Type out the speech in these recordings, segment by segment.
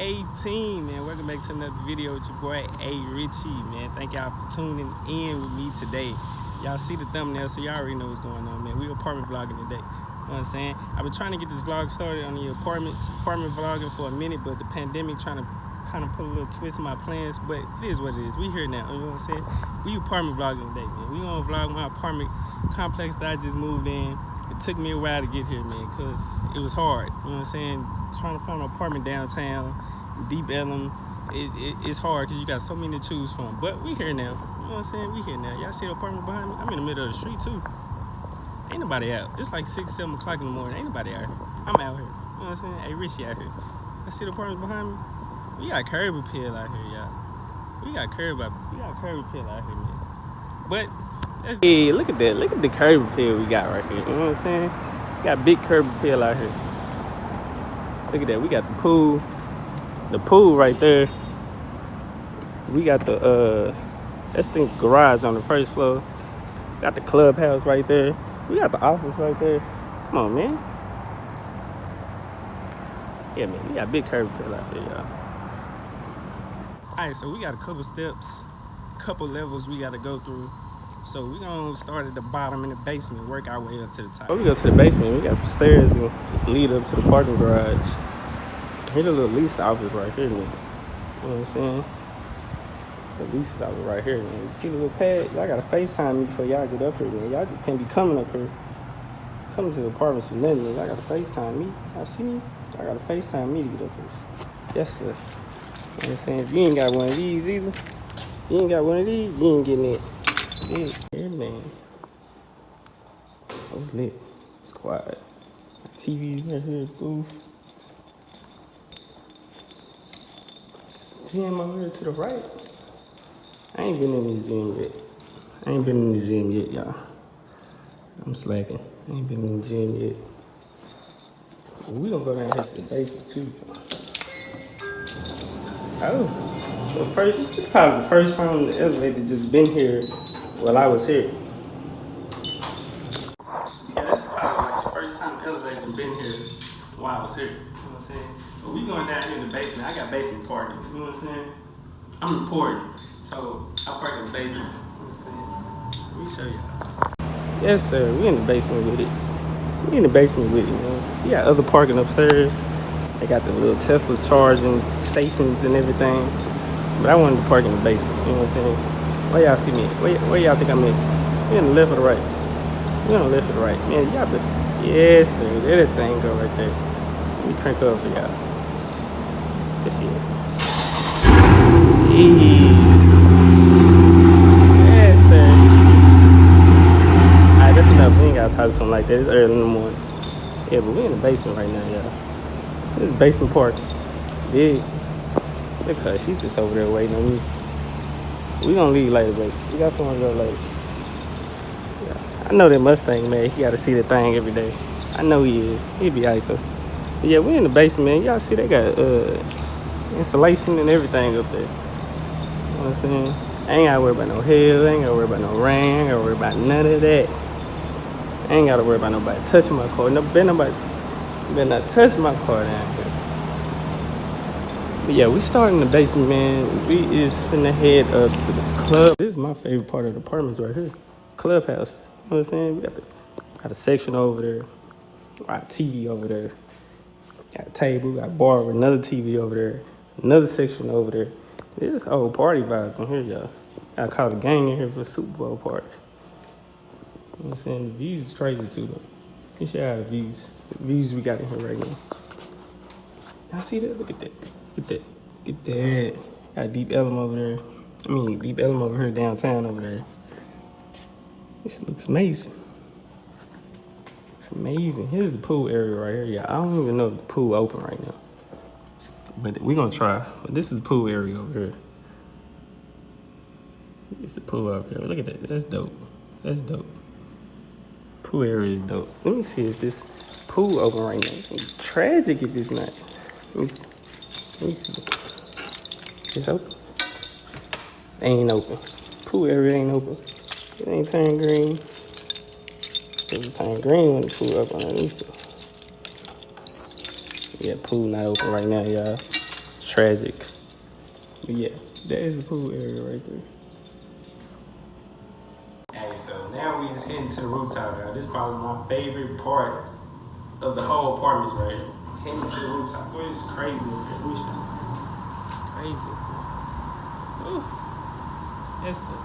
18, man. Welcome back to another video with your boy A Richie, man. Thank y'all for tuning in with me today. Y'all see the thumbnail, so y'all already know what's going on, man. We apartment vlogging today. You know what I'm saying? I've been trying to get this vlog started on the apartment vlogging for a minute, but the pandemic trying to kind of put a little twist in my plans, but it is what it is. We here now, you know what I'm saying? We apartment vlogging today, man. We gonna vlog my apartment complex that I just moved in. It took me a while to get here, man, because it was hard, you know what I'm saying? Trying to find an apartment downtown, Deep Ellum, it's hard because you got so many to choose from. But we here now, you know what I'm saying? We here now. Y'all see the apartment behind me? I'm in the middle of the street too. Ain't nobody out. It's like 6, 7 o'clock in the morning. Ain't nobody out here. I'm out here. You know what I'm saying? Hey, Richie out here. I see the apartment behind me. We got curb appeal out here, y'all. We got curb appeal out here, man. But hey, look at that. Look at the curb appeal we got right here. You know what I'm saying? We got big curb appeal out here. Look at that. We got the pool. The pool right there. We got the that's the garage on the first floor. Got the clubhouse right there. We got the office right there. Come on, man. Yeah, man. We got big curb appeal out there, y'all. Alright, so we got a couple steps, couple levels we gotta go through. So we gonna start at the bottom in the basement, work our way up to the top. Before we go to the basement, we got some stairs and lead up to the parking garage. Here's a little lease office right here, man. You know what I'm saying? The lease office right here, man. You see the little pad? Y'all gotta FaceTime me before y'all get up here, man. Y'all just can't be coming up here. Coming to the apartments for nothing, man. Y'all gotta FaceTime me. Y'all see me? Y'all gotta FaceTime me to get up here. Yes, sir. You know what I'm saying? If you ain't got one of these either, you ain't got one of these, you ain't getting it. Yeah, man. Oh, it's lit. It's quiet. TV's right here, booth. Gym over here to the right. I ain't been in this gym yet. Y'all. I'm slacking. I ain't been in the gym yet. We gonna go down here to the basement too. Oh, so first, it's probably the first time the elevator just been here while I was here. Yeah, that's probably like the first time the elevator been here while I was here. You know what I'm saying? But we going down here in the basement. I got basement parking. You know what I'm saying? I'm reporting, so I park in the basement. You know what I'm saying? Let me show y'all. Yes, sir. We in the basement with it. We in the basement with it, man. We got other parking upstairs. They got the little Tesla charging stations and everything. But I wanted to park in the basement, you know what I'm saying? Where y'all see me at? Where y'all think I'm at? We on the left or the right? We on the left or the right? Man, y'all better. Yes, sir. There that thing go right there. Let me crank up for y'all. This shit. Yes, sir. Alright, that's enough. We ain't gotta talk something like that. It's early in the morning. Yeah, but we in the basement right now, y'all. This is basement park. Big. Look at her. She's just over there waiting on me. We gonna leave later, baby. We got somewhere to go later. Yeah. I know that Mustang, man. He gotta see the thing every day. I know he is. He'll be out though. But yeah, we in the basement, man. Y'all see they got installation and everything up there. You know what I'm saying? I ain't gotta worry about no hail. I ain't gotta worry about no rain. I ain't gotta worry about none of that. I ain't gotta worry about nobody touching my car. No, better not touch my car down here. But yeah, we starting in the basement, man. We is finna head up to the club. This is my favorite part of the apartments right here. Clubhouse. You know what I'm saying? We got a section over there. Got a TV over there. Got a table, got a bar with another TV over there. Another section over there. This is whole party vibe from here, y'all. I caught a gang in here for a Super Bowl party. You know what I'm saying? The views is crazy too, though. You should have the views. The views we got in here right now. Y'all see that? Look at that. Look at that. Look at that. Got Deep Ellum over there. I mean, Deep Ellum over here downtown over there. This looks amazing. It's amazing. Here's the pool area right here, y'all. I don't even know if the pool open right now. But we're gonna try. But this is the pool area over here. It's the pool over here. Look at that. That's dope. That's dope. Pool area is dope. Let me see if this pool open right now. It's tragic if it's not. Let me see. It's open. It ain't open. Pool area ain't open. It ain't turned green. It was turned green when the pool open. Let me see. Yeah, pool not open right now, y'all. tragic. But yeah, that is the pool area right there. Hey, so now we just heading to the rooftop, y'all. This is probably my favorite part of the whole apartments right here. Heading to the rooftop. Boy, it's crazy up here. Let me show you. Crazy. Ooh. That's the...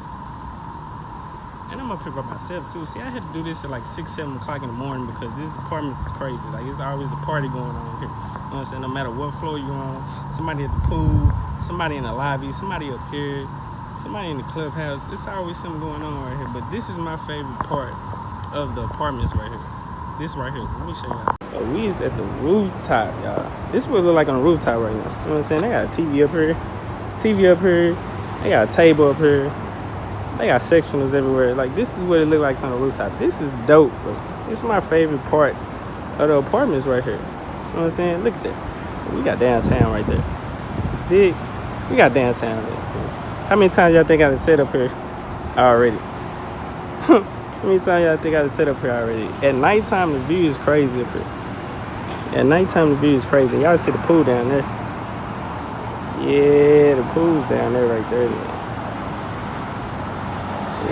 And I'm up here by myself too. See, I had to do this at like 6, 7 o'clock in the morning because this apartment is crazy. Like, there's always a party going on here. You know what I'm saying? No matter what floor you're on, somebody at the pool, somebody in the lobby, somebody up here, somebody in the clubhouse. It's always something going on right here. But this is my favorite part of the apartments right here. This right here. Let me show y'all. So we is at the rooftop, y'all. This is what it look like on the rooftop right now. You know what I'm saying? They got a TV up here. TV up here. They got a table up here. They got sectionals everywhere. Like, this is what it look like on the rooftop. This is dope, bro. This is my favorite part of the apartments right here. You know what I'm saying? Look at that. We got downtown right there. Big. We got downtown there. How many times y'all think I done set up here already? How many times y'all think I done set up here already? At nighttime, the view is crazy up here. At nighttime, the view is crazy. Y'all see the pool down there? Yeah, the pool's down there right there, man.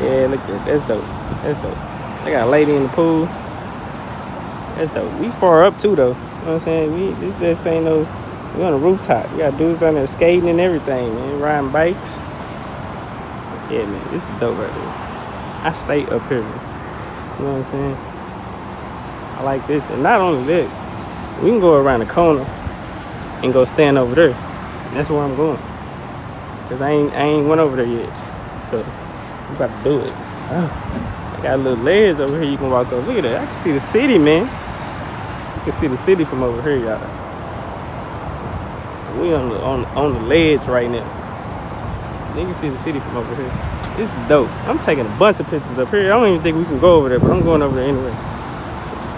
Yeah, look at that. That's dope. That's dope. They got a lady in the pool. That's dope. We far up too, though. You know what I'm saying? This just ain't no... We on the rooftop. We got dudes on there skating and everything, man. Riding bikes. Yeah, man. This is dope right there. I stay up here, man. You know what I'm saying? I like this. And not only that, we can go around the corner and go stand over there. That's where I'm going. Because I ain't went over there yet. So... I'm about to do it. Oh, I got little ledge over here you can walk over. Look at that. I can see the city, man. You can see the city from over here, y'all. We on the ledge right now. You can see the city from over here. This is dope. I'm taking a bunch of pictures up here. I don't even think we can go over there, but I'm going over there anyway.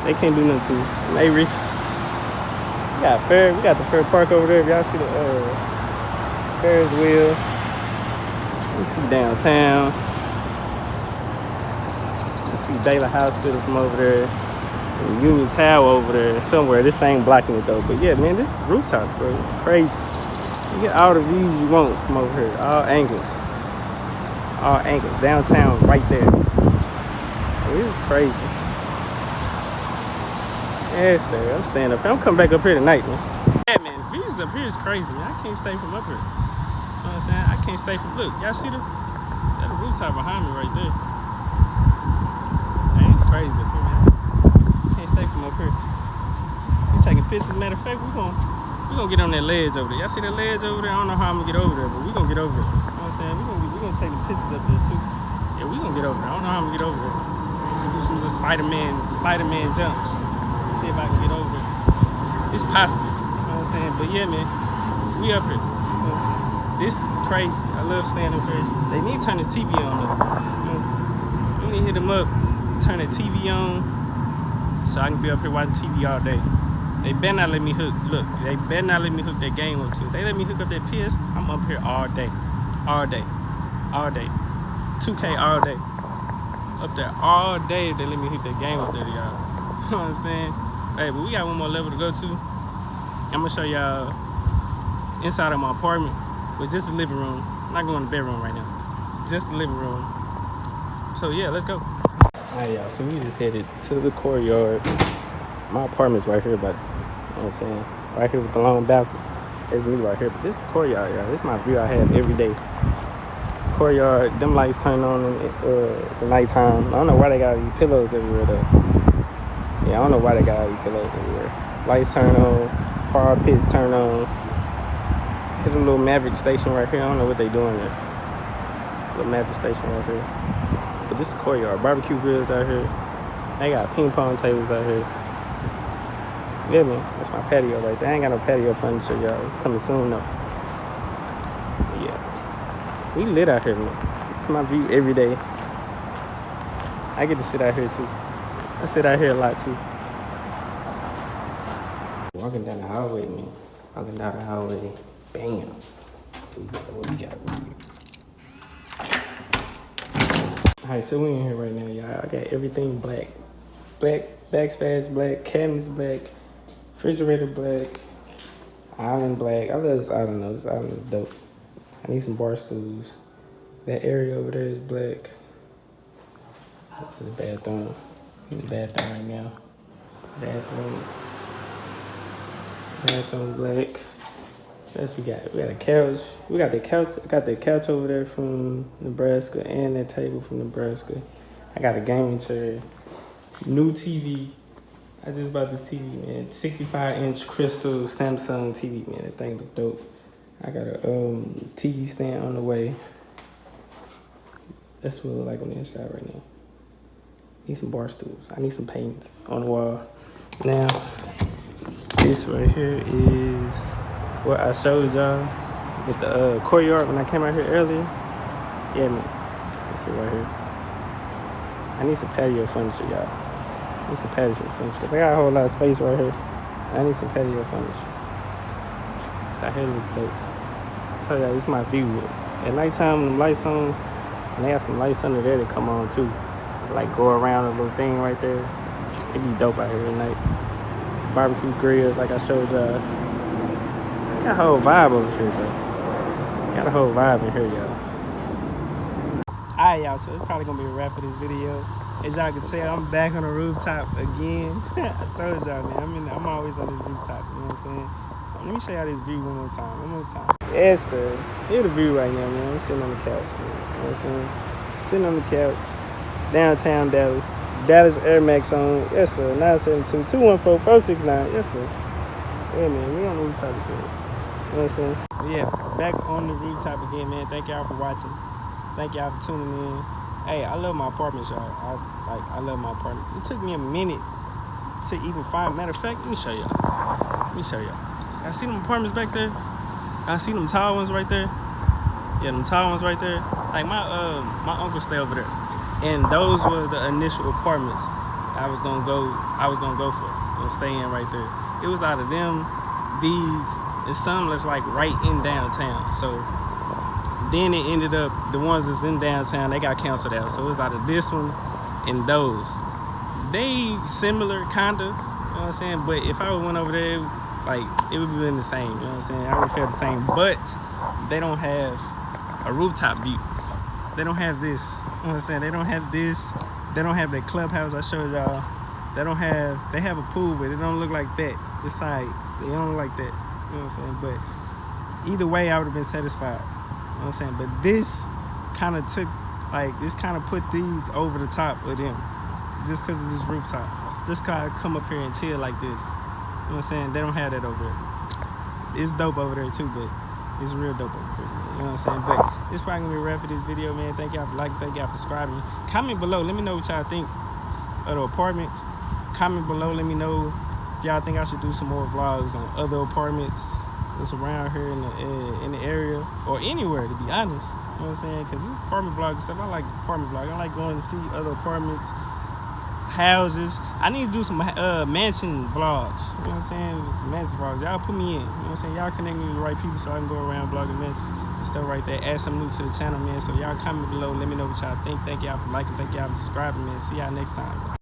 They can't do nothing to me. Hey, Rich. We got the fair park over there. If y'all see the Ferris wheel. You see downtown. See Daily Hospital from over there, and Union Tower over there, somewhere. This thing blocking it though. But yeah, man, this is rooftop, bro. It's crazy. You get all the views you want from over here, all angles. All angles. Downtown right there. This is crazy. Yeah, sir. I'm staying up here. I'm coming back up here tonight, man. Yeah, man, views up here is crazy, man. I can't stay from up here. You know what I'm saying? I can't stay from, look, y'all see the rooftop behind me right there. It's crazy up here, man. Can't stay from up here. We taking pictures. Matter of fact, we gonna get on that ledge over there. Y'all see that ledge over there? I don't know how I'm gonna get over there, but we gonna get over there. You know what I'm saying? We gonna take the pictures up there too. Yeah, we gonna get over there. I don't know how I'm gonna get over there. Do some little Spider-Man jumps. See if I can get over there. It's possible. You know what I'm saying? But yeah, man, we up here. You know, this is crazy. I love staying up here. They need to turn this TV on though. You know, we need to hit them up. Turn the TV on so I can be up here watching TV all day. They better not let me hook. Look, they better not let me hook that game up too. They let me hook up that PS. I'm up here all day. All day. All day. 2K all day. Up there all day. They let me hook that game up there, y'all. You know what I'm saying? Hey, but we got one more level to go to. I'm gonna show y'all inside of my apartment with just the living room. I'm not going to the bedroom right now. Just the living room. So yeah, let's go. Alright, y'all, so we just headed to the Courtyard. My apartment's right here, but you know what I'm saying? Right here with the long balcony. There's me right here. But this is the Courtyard, y'all. This is my view I have every day. Courtyard, them lights turn on in the nighttime. I don't know why they got these pillows everywhere, though. Yeah, I don't know why they got all these pillows everywhere. Lights turn on, fire pits turn on. Hit a little Maverick station right here. I don't know what they doing there. Little Maverick station right here. But this is the Courtyard. Barbecue grills out here. They got ping pong tables out here. Yeah, man. That's my patio right there. I ain't got no patio furniture, y'all. It's coming soon, though. But yeah. We lit out here, man. It's my view every day. I get to sit out here, too. I sit out here a lot, too. Walking down the hallway, man. Walking down the hallway. Bam. What we got? Alright, so we in here right now, y'all. I got everything black. Black, backsplash black, cabinets black, refrigerator black. Island black. I love this island though. This island is dope. I need some bar stools. That area over there is black. Go to the bathroom. I'm in the bathroom right now. Bathroom. Bathroom black. That's we got. We got a couch. We got the couch. I got the couch over there from Nebraska and that table from Nebraska. I got a gaming chair. New TV. I just bought this TV, man. 65-inch crystal Samsung TV, man. That thing look dope. I got a TV stand on the way. That's what it look like on the inside right now. Need some bar stools. I need some paint on the wall. Now, this right here is what I showed y'all with the courtyard when I came out here earlier. Yeah, man. Let's see right here. I need some patio furniture, y'all. I need some patio furniture. I got a whole lot of space right here. I need some patio furniture. So here looks dope. I tell y'all, this is my view. At nighttime, when the lights on, and they got some lights under there that come on too. Like go around a little thing right there. It be dope out here at night. Barbecue grill, like I showed y'all. Got a whole vibe over here, bro. Got a whole vibe in here, y'all. Alright, y'all, so it's probably gonna be a wrap for this video. As y'all can tell, I'm back on the rooftop again. I told y'all, man, I'm always on this rooftop, you know what I'm saying? Let me show y'all this view one more time. Yes, sir. Here's the view right now, man. I'm sitting on the couch, man. You know what I'm saying? Sitting on the couch. Downtown Dallas. Dallas Air Max on. Yes, sir. 972-214-469. Yes, sir. Yeah, man. We on the rooftop again. You know what I'm saying? But yeah, back on the rooftop again, man. Thank y'all for watching. Thank y'all for tuning in. Hey, I love my apartments, y'all. I love my apartment. It took me a minute to even find. Matter of fact, let me show y'all. I see them apartments back there. I see them tall ones right there. Yeah, them tall ones right there. Like my uncle stay over there, and those were the initial apartments I was gonna go for. Stay in right there. It was out of them. It's some that's like right in downtown. So then it ended up the ones that's in downtown, they got canceled out. So it was out of this one and those. They similar kinda, you know what I'm saying? But if I went over there, like it would have been the same, you know what I'm saying? I would feel the same. But they don't have a rooftop view. They don't have this. You know what I'm saying? They don't have this. They don't have that clubhouse I showed y'all. They have a pool, but it don't look like that. It's like, they don't look like that. You know what I'm saying? But either way, I would have been satisfied. You know what I'm saying? But this kind of put these over the top of them. Just because of this rooftop. Just because I come up here and chill like this. You know what I'm saying? They don't have that over there. It's dope over there too, but it's real dope over here. You know what I'm saying? But this probably gonna be a wrap for this video, man. Thank y'all for liking, thank y'all for subscribing. Comment below, let me know what y'all think of the apartment. Comment below, let me know if y'all think I should do some more vlogs on other apartments that's around here in the area or anywhere, to be honest. You know what I'm saying? Because this is apartment vlog and stuff. I like apartment vlog. I like going to see other apartments, houses. I need to do some mansion vlogs. You know what I'm saying? Some mansion vlogs. Y'all put me in. You know what I'm saying? Y'all connect me with the right people so I can go around vlogging mansions and stuff right there. Add some new to the channel, man. So y'all comment below. Let me know what y'all think. Thank y'all for liking. Thank y'all for subscribing, man. See y'all next time.